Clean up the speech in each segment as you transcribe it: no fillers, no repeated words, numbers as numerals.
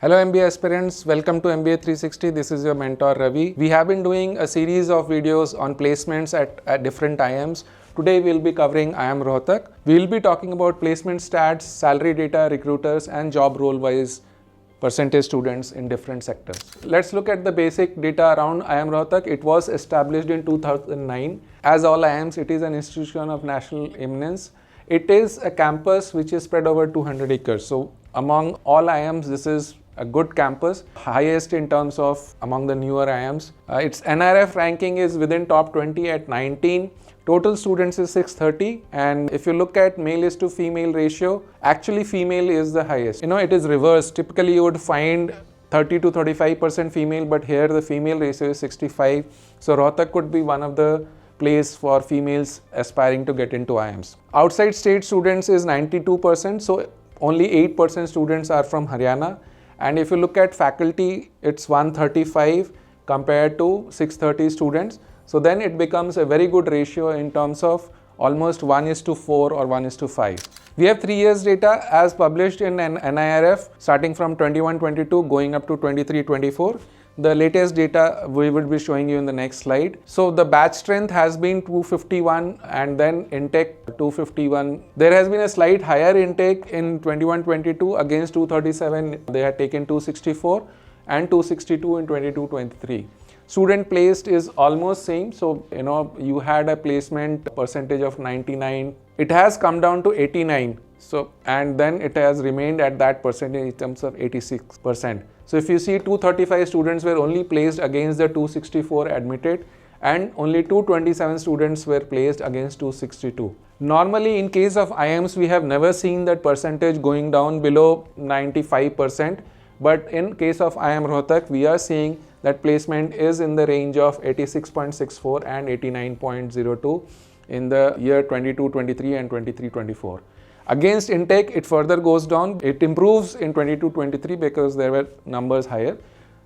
Hello MBA aspirants, welcome to MBA 360. This is your mentor Ravi. We have been doing a series of videos on placements at different IIMs. Today we'll be covering IIM Rohtak. We'll be talking about placement stats, salary data, recruiters and job role wise percentage students in different sectors. Let's look at the basic data around IIM Rohtak. It was established in 2009. As all IIMs, it is an institution of national eminence. It is a campus which is spread over 200 acres. So among all IIMs, this is a good campus, highest in terms of among the newer IIMs. Its NIRF ranking is within top 20 at 19. Total students is 630, and if you look at male is to female ratio, actually female is the highest. It is reversed. Typically you would find 30 to 35% female, but here the female ratio is 65. So Rohtak could be one of the place for females aspiring to get into IIMs. Outside state students is 92%, so only 8% students are from Haryana. And if you look at faculty, it's 135 compared to 630 students. So then it becomes a very good ratio in terms of almost 1:4 or 1:5. We have 3 years data as published in an NIRF starting from 21-22 going up to 23-24. The latest data we will be showing you in the next slide. So the batch strength has been 251 and then intake 251. There has been a slight higher intake in 21-22 against 237. They had taken 264 and 262 in 22-23. Student placed is almost same. So, you had a placement percentage of 99. It has come down to 89. So, and then it has remained at that percentage in terms of 86%. So, if you see 235 students were only placed against the 264 admitted and only 227 students were placed against 262. Normally in case of IIMs, we have never seen that percentage going down below 95%. But in case of IIM Rohtak, we are seeing that placement is in the range of 86.64 and 89.02 in the year 22-23 and 23-24. Against intake, it further goes down. It improves in 22-23 because there were numbers higher.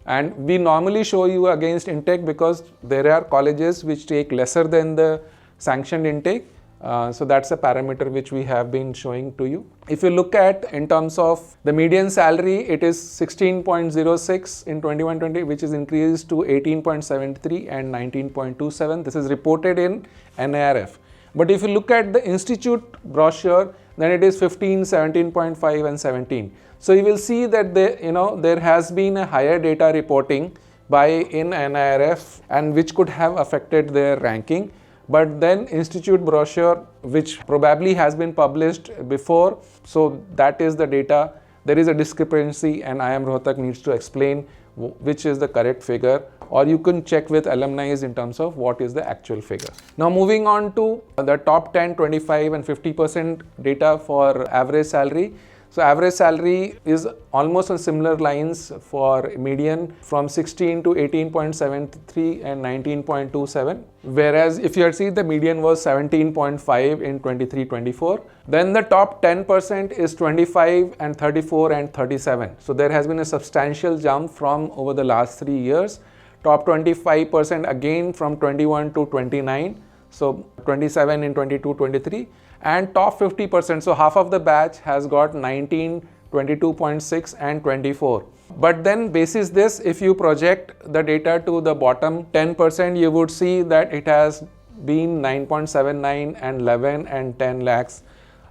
And we normally show you against intake because there are colleges which take lesser than the sanctioned intake. So that's a parameter which we have been showing to you. If you look at in terms of the median salary, it is 16.06 in 21-20, which is increased to 18.73 and 19.27. This is reported in NIRF. But if you look at the institute brochure, then it is 15, 17.5 and 17. So you will see that there has been a higher data reporting in NIRF and which could have affected their ranking. But then institute brochure, which probably has been published before, so that is the data. There is a discrepancy and IIM Rohtak needs to explain which is the correct figure, or you can check with alumni in terms of what is the actual figure. Now moving on to the top 10, 25 and 50% data for average salary. So average salary is almost on similar lines for median from 16 to 18.73 and 19.27. Whereas if you see the median was 17.5 in 23-24. Then the top 10% is 25 and 34 and 37. So there has been a substantial jump from over the last 3 years. Top 25% again from 21 to 29. So 27 in 22-23. And top 50%, so half of the batch has got 19, 22.6 and 24. But then basis this, if you project the data to the bottom 10%, you would see that it has been 9.79 and 11 and 10 lakhs,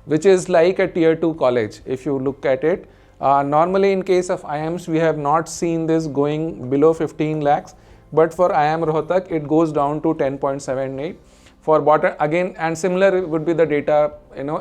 which is like a tier 2 college if you look at it. Normally in case of IIMs, we have not seen this going below 15 lakhs, but for IIM Rohtak, it goes down to 10.78. For bottom again, and similar would be the data,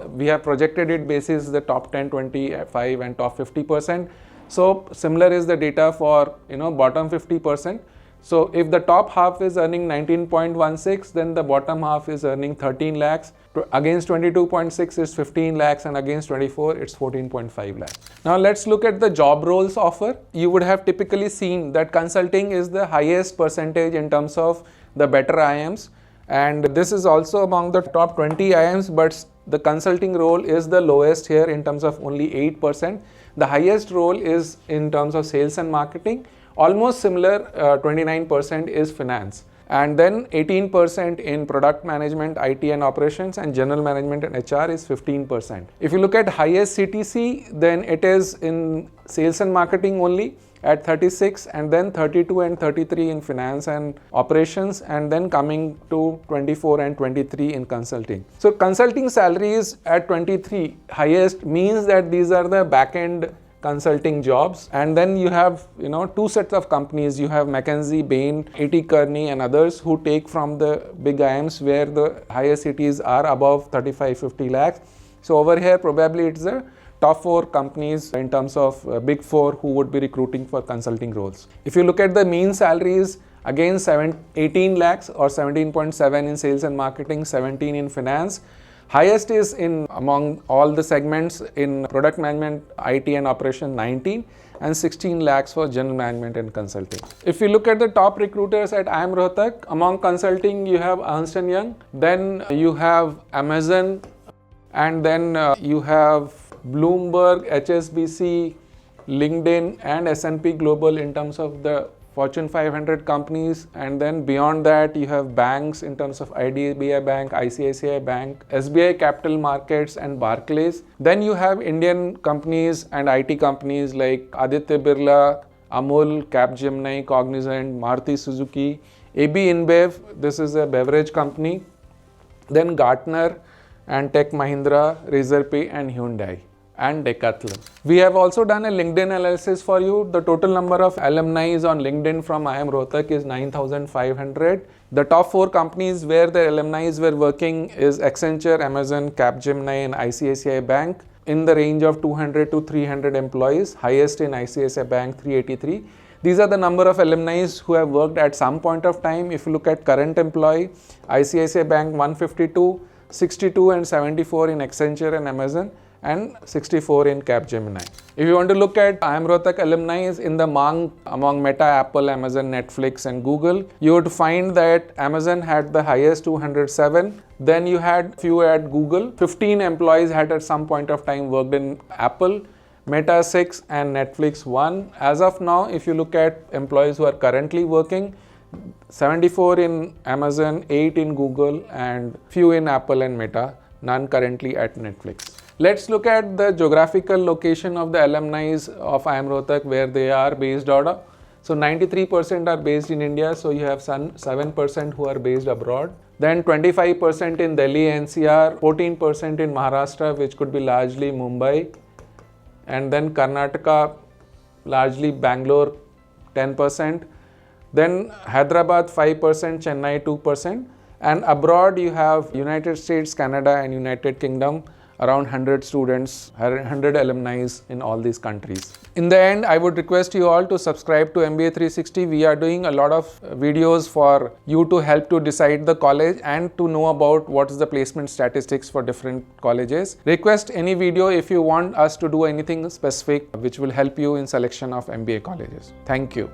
we have projected it basis the top 10, 25 and top 50%. So similar is the data for, bottom 50%. So if the top half is earning 19.16, then the bottom half is earning 13 lakhs. Against 22.6 is 15 lakhs and against 24 it's 14.5 lakhs. Now let's look at the job roles offer. You would have typically seen that consulting is the highest percentage in terms of the better IIMs. And this is also among the top 20 IIMs, but the consulting role is the lowest here in terms of only 8%. The highest role is in terms of sales and marketing. Almost similar, 29% is finance. And then 18% in product management, IT and operations, and general management and HR is 15%. If you look at highest CTC, then it is in sales and marketing only at 36, and then 32 and 33 in finance and operations, and then coming to 24 and 23 in consulting. So consulting salaries at 23 highest means that these are the back-end consulting jobs. And then you have, two sets of companies. You have McKinsey, Bain, A.T. Kearney and others who take from the big IIMs where the highest cities are above 35-50 lakhs. So over here probably it's the top 4 companies in terms of big 4 who would be recruiting for consulting roles. If you look at the mean salaries, again 18 lakhs or 17.7 in sales and marketing, 17 in finance. Highest is in among all the segments in product management, IT and operation, 19, and 16 lakhs for general management and consulting. If you look at the top recruiters at IIM Rohtak, among consulting you have Ernst & Young, then you have Amazon, and then you have Bloomberg, HSBC, LinkedIn and S&P Global in terms of the Fortune 500 companies, and then beyond that you have banks in terms of IDBI Bank, ICICI Bank, SBI Capital Markets and Barclays. Then you have Indian companies and IT companies like Aditya Birla, Amul, Capgemini, Cognizant, Maruti Suzuki, AB InBev, this is a beverage company, then Gartner and Tech Mahindra, Razorpay and Hyundai and Decathlon. We have also done a LinkedIn analysis for you. The total number of alumni on LinkedIn from IIM Rohtak is 9,500. The top 4 companies where the alumni were working is Accenture, Amazon, Capgemini and ICICI Bank in the range of 200 to 300 employees, highest in ICICI Bank 383. These are the number of alumni who have worked at some point of time. If you look at current employee, ICICI Bank 152, 62 and 74 in Accenture and Amazon, and 64 in Capgemini. If you want to look at IIM Rohtak alumni in the among Meta, Apple, Amazon, Netflix and Google, you would find that Amazon had the highest 207. Then you had few at Google. 15 employees had at some point of time worked in Apple, Meta 6 and Netflix 1. As of now, if you look at employees who are currently working, 74 in Amazon, 8 in Google and few in Apple and Meta, none currently at Netflix. Let's look at the geographical location of the alumni of IIM Rohtak where they are based out of. So 93% are based in India, so you have 7% who are based abroad. Then 25% in Delhi NCR, 14% in Maharashtra, which could be largely Mumbai, and then Karnataka, largely Bangalore, 10%. Then Hyderabad 5%, Chennai 2%, and abroad you have United States, Canada and United Kingdom, around 100 students, 100 alumni in all these countries. In the end, I would request you all to subscribe to MBA 360. We are doing a lot of videos for you to help to decide the college and to know about what is the placement statistics for different colleges. Request any video if you want us to do anything specific which will help you in selection of MBA colleges. Thank you.